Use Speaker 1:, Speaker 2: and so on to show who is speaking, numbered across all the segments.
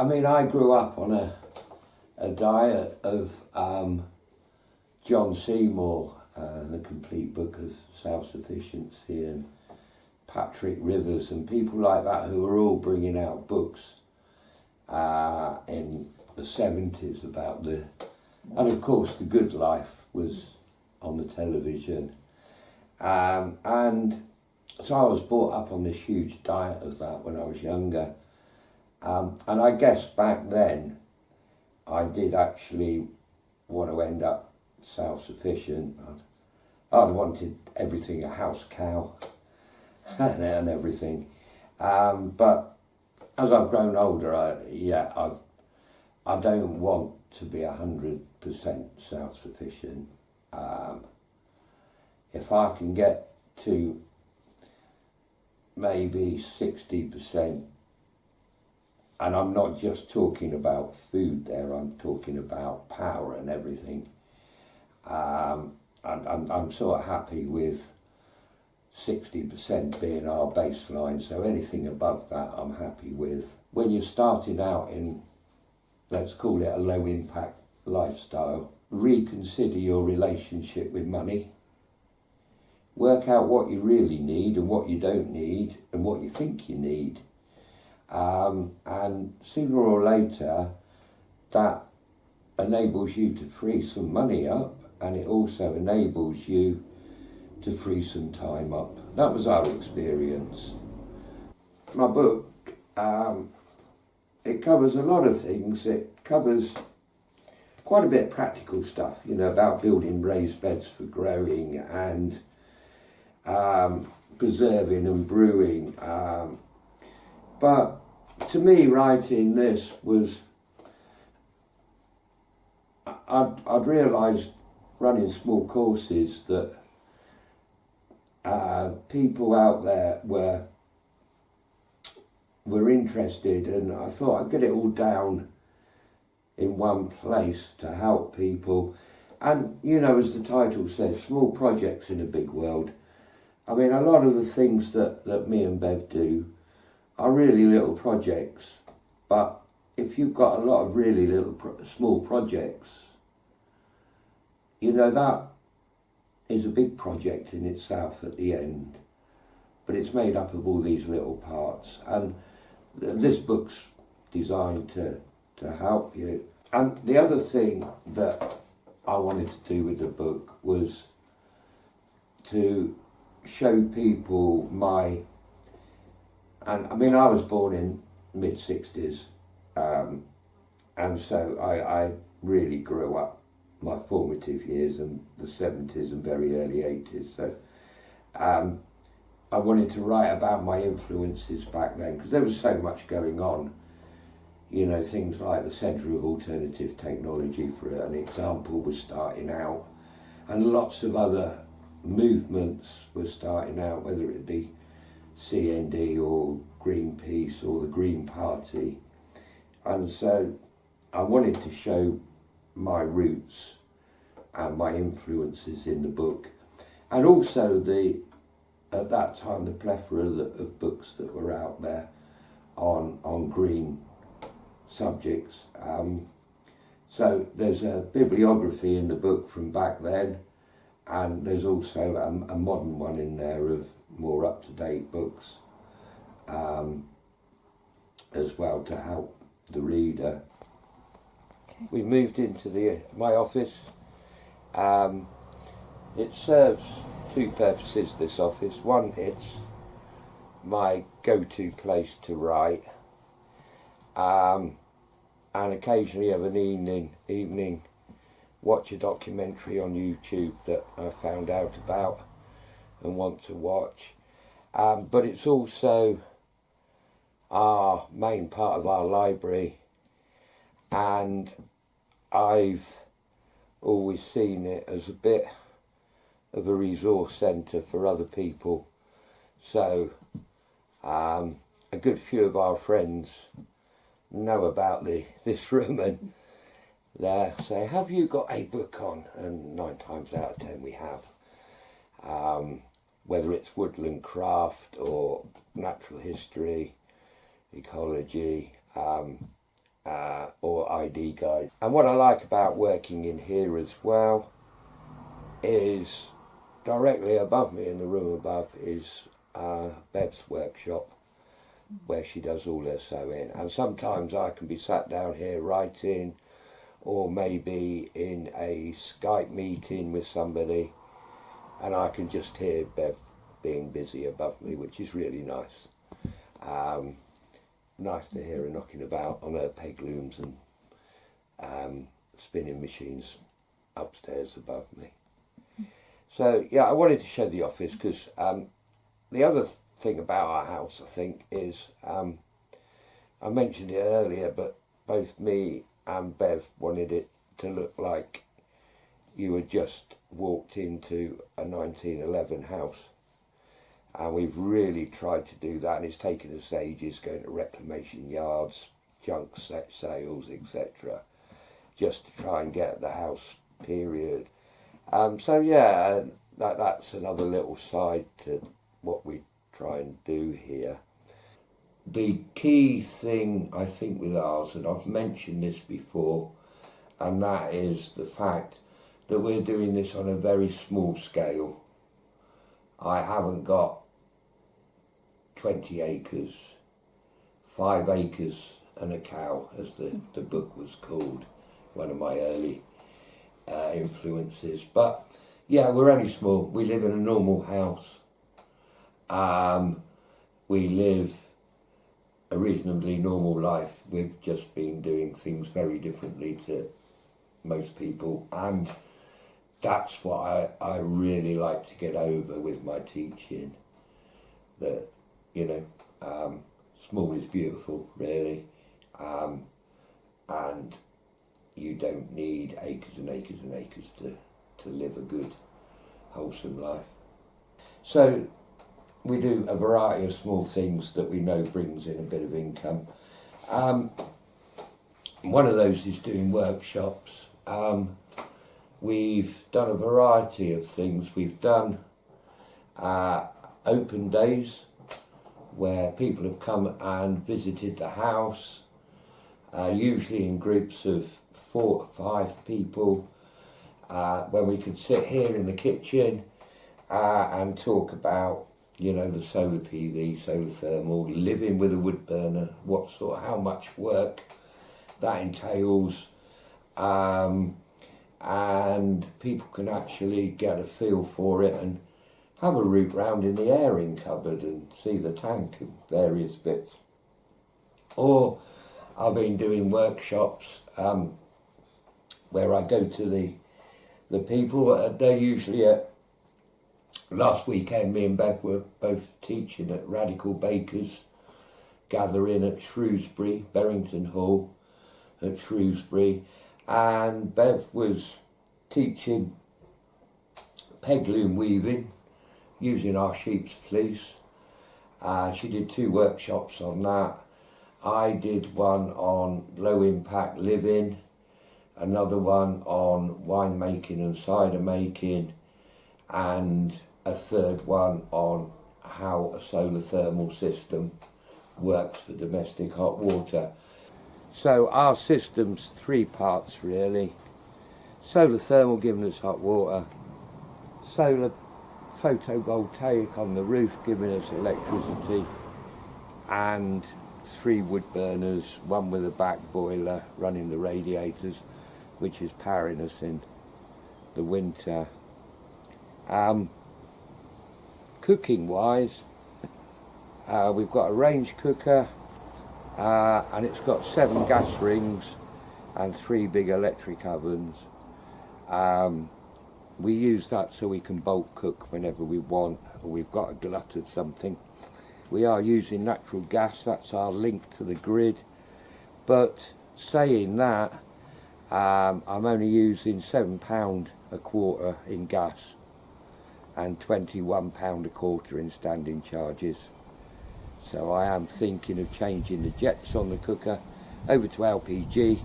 Speaker 1: I mean, I grew up on a diet of John Seymour, The Complete Book of Self-Sufficiency, and Patrick Rivers, and people like that who were all bringing out books in the 70s about and of course The Good Life was on the television. And so I was brought up on this huge diet of that when I was younger. And I guess back then I did actually want to end up self-sufficient. I'd wanted everything, a house cow and everything. But as I've grown older, I don't want to be 100% self-sufficient. If I can get to maybe 60%, and I'm not just talking about food there, I'm talking about power and everything. I'm sort of happy with 60% being our baseline, so anything above that I'm happy with. When you're starting out in, let's call it a low impact lifestyle, reconsider your relationship with money. Work out what you really need and what you don't need and what you think you need. And sooner or later, that enables you to free some money up, and it also enables you to free some time up. That was our experience. My book, it covers a lot of things. It covers quite a bit of practical stuff, about building raised beds for growing and preserving and brewing. But to me, writing this was, I'd realised running small courses that people out there were interested, and I thought I'd get it all down in one place to help people. And, as the title says, small projects in a big world. I mean, a lot of the things that me and Bev do are really little projects, but if you've got a lot of really little small projects, that is a big project in itself at the end, but it's made up of all these little parts, and this book's designed to help you. And the other thing that I wanted to do with the book was to show people and I mean, I was born in mid-60s, and so I really grew up my formative years in the 70s and very early 80s. So I wanted to write about my influences back then, because there was so much going on. Things like the Centre of Alternative Technology, for an example, was starting out, and lots of other movements were starting out, whether it be CND or Greenpeace or the Green Party. And so I wanted to show my roots and my influences in the book, and also at that time the plethora of books that were out there on green subjects. So there's a bibliography in the book from back then, and there's also a modern one in there of more up-to-date books as well, to help the reader. Okay. We moved into my office. It serves two purposes, this office. One, it's my go-to place to write, and occasionally have an evening watch a documentary on YouTube that I found out about and want to watch. But it's also our main part of our library, and I've always seen it as a bit of a resource centre for other people. So a good few of our friends know about this room, and they say, have you got a book on? And 9 times out of 10 we have. Whether it's woodland craft or natural history, ecology, or ID guide. And what I like about working in here as well is directly above me, in the room above, is Bev's workshop, where she does all her sewing. And sometimes I can be sat down here writing, or maybe in a Skype meeting with somebody, and I can just hear Bev being busy above me, which is really nice. Nice to hear her knocking about on her peg looms and spinning machines upstairs above me. So yeah, I wanted to show the office because the other thing about our house, I think, is I mentioned it earlier, but both me and Bev wanted it to look like you had just walked into a 1911 house. And we've really tried to do that, and it's taken us ages going to reclamation yards, junk set sales, etc., just to try and get the house period. So yeah, that's another little side to what we try and do here. The key thing, I think, with ours, and I've mentioned this before, and that is the fact that we're doing this on a very small scale. I haven't got 20 acres, 5 acres and a cow, as the book was called, one of my early influences. But yeah, we're only small. We live in a normal house. We live a reasonably normal life. We've just been doing things very differently to most people, and that's what I really like to get over with my teaching, that, you know, small is beautiful, really, and you don't need acres and acres and acres to live a good, wholesome life. So we do a variety of small things that we know brings in a bit of income. One of those is doing workshops. We've done a variety of things. We've done open days where people have come and visited the house, usually in groups of 4 to 5 people, when we could sit here in the kitchen and talk about, you know, the solar PV, solar thermal, living with a wood burner, how much work that entails, and people can actually get a feel for it and have a root round in the airing cupboard and see the tank and various bits. Or I've been doing workshops where I go to the people. They're usually at, last weekend me and Bev were both teaching at Radical Bakers gathering at Shrewsbury, Berrington Hall at Shrewsbury, and Bev was teaching peg loom weaving using our sheep's fleece. She did 2 workshops on that. I did one on low impact living, another one on wine making and cider making, and a third one on how a solar thermal system works for domestic hot water. So our system's 3 parts really. Solar thermal giving us hot water, solar photovoltaic on the roof giving us electricity, and 3 wood burners, one with a back boiler running the radiators, which is powering us in the winter. Cooking wise, we've got a range cooker, and it's got 7 gas rings and 3 big electric ovens. We use that so we can bulk cook whenever we want, or we've got a glut of something. We are using natural gas, that's our link to the grid. But saying that, I'm only using £7 a quarter in gas and £21 a quarter in standing charges. So I am thinking of changing the jets on the cooker over to LPG,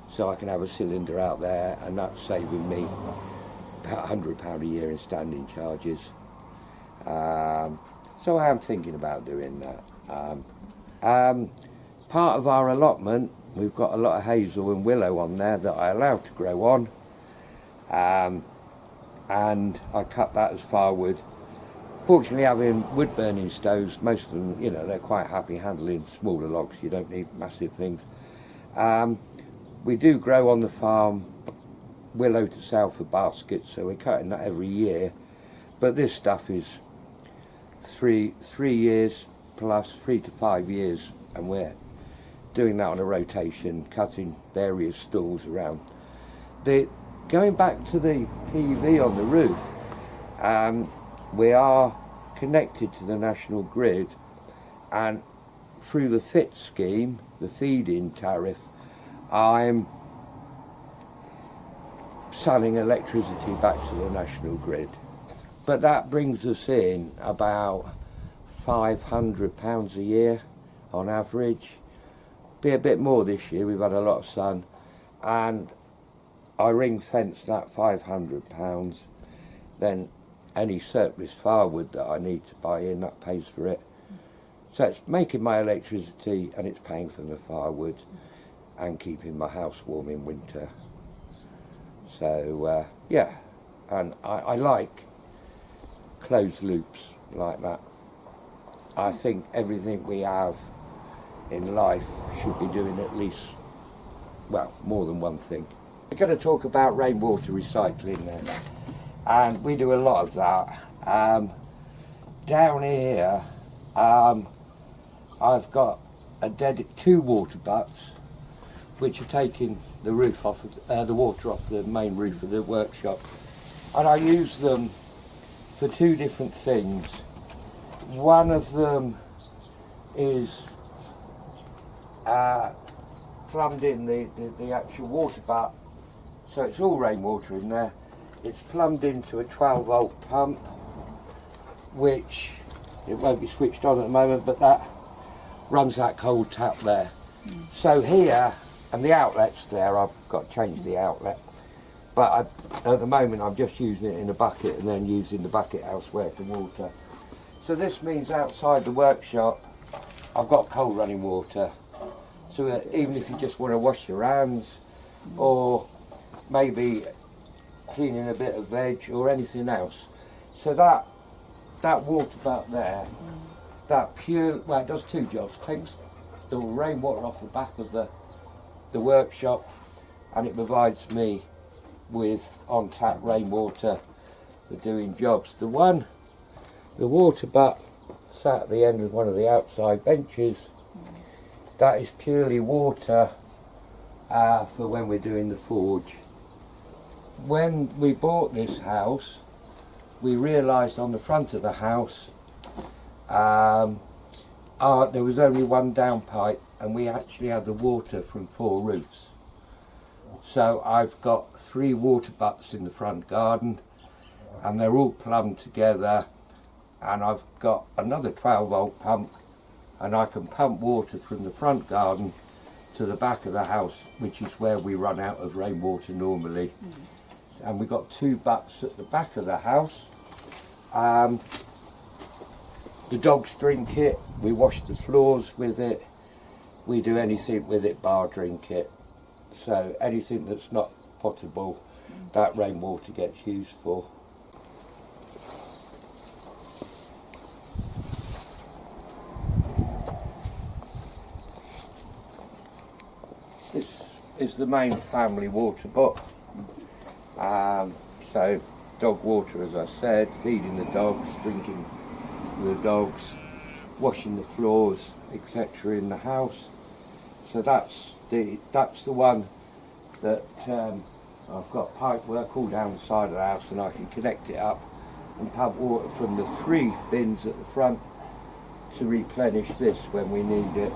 Speaker 1: so I can have a cylinder out there, and that's saving me about £100 a year in standing charges. So I am thinking about doing that. Part of our allotment we've got a lot of hazel and willow on there that I allow to grow on, and I cut that as firewood. Fortunately, having wood burning stoves, most of them, you know, they're quite happy handling smaller logs. You don't need massive things. We do grow on the farm willow to sell for baskets, so we're cutting that every year. But this stuff is three years plus, 3 to 5 years, and we're doing that on a rotation, cutting various stalls around. Going back to the PV on the roof, we are connected to the national grid, and through the FIT scheme, the feed-in tariff, I'm selling electricity back to the national grid. But that brings us in about £500 a year on average. Be a bit more this year, we've had a lot of sun, and I ring fence that £500, then any surplus firewood that I need to buy in, that pays for it. So it's making my electricity and it's paying for the firewood and keeping my house warm in winter. So yeah, and I like closed loops like that. I think everything we have in life should be doing at least, well, more than one thing. We're going to talk about rainwater recycling now, and we do a lot of that. Down here, I've got two water butts which are taking the roof off, the water off the main roof of the workshop, and I use them for two different things. One of them is plumbed in the actual water butt, so it's all rainwater in there. It's plumbed into a 12-volt pump, which it won't be switched on at the moment, but that runs that cold tap there. So here, and the outlet's there, I've got to change the outlet, but at the moment I'm just using it in a bucket and then using the bucket elsewhere to water. So this means outside the workshop I've got cold running water, so even if you just want to wash your hands or maybe cleaning a bit of veg or anything else. So that water butt there, that pure, well, it does two jobs. Takes the rainwater off the back of the workshop, and it provides me with on-tap rainwater for doing jobs. The water butt sat at the end of one of the outside benches, that is purely water for when we're doing the forge. When we bought this house, we realised on the front of the house there was only one downpipe, and we actually had the water from 4 roofs. So I've got 3 water butts in the front garden, and they're all plumbed together, and I've got another 12-volt pump, and I can pump water from the front garden to the back of the house, which is where we run out of rainwater normally. And we've got 2 butts at the back of the house. The dogs drink it, we wash the floors with it, we do anything with it bar drink it. So anything that's not potable, that rainwater gets used for. This is the main family water butt. So dog water, as I said, feeding the dogs, drinking for the dogs, washing the floors, etc. in the house. So that's the one that I've got pipe work all down the side of the house, and I can connect it up and pump water from the 3 bins at the front to replenish this when we need it.